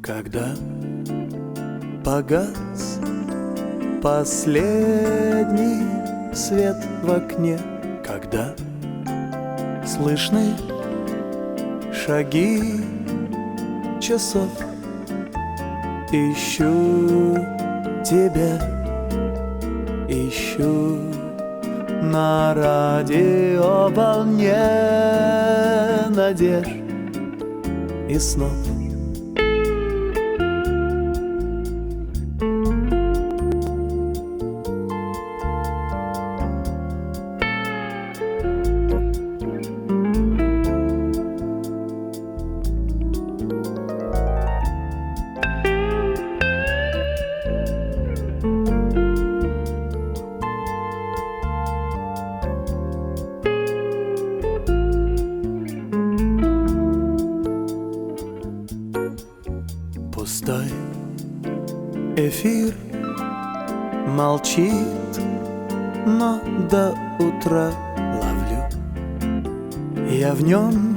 Когда погас последний свет в окне, когда слышны шаги часов, ищу тебя, ищу на радиоволне надежд и снов. Пустой эфир молчит, но до утра ловлю я в нем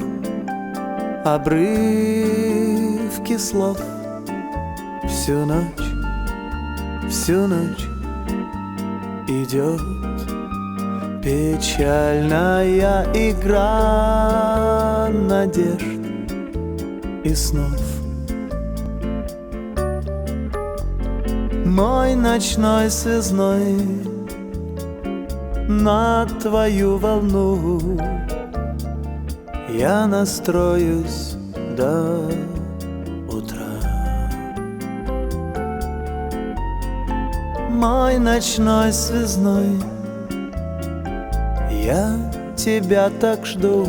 обрывки слов. Всю ночь идет печальная игра надежд и снов. Мой ночной связной на твою волну я настроюсь до утра. Мой ночной связной, я тебя так жду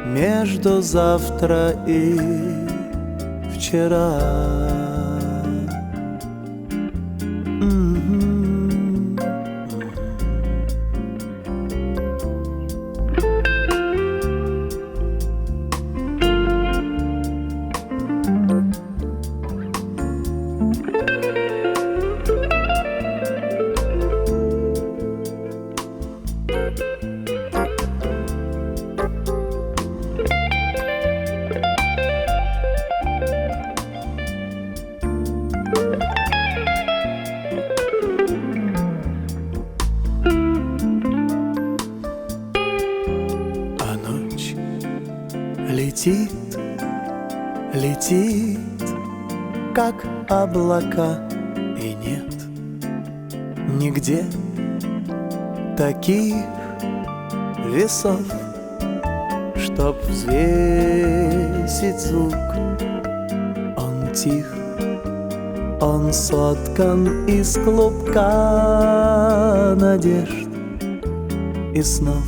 между завтра и вчера. Летит, летит, как облака, и нет нигде таких весов, чтоб взвесить звук. Он тих, он соткан из клубка надежд и снов.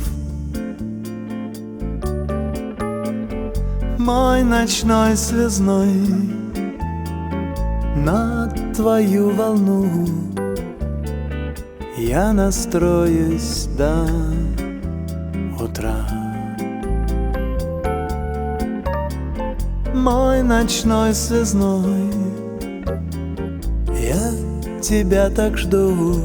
Мой ночной связной на твою волну я настроюсь до утра. Мой ночной связной, я тебя так жду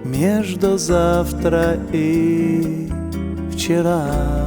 между завтра и вчера.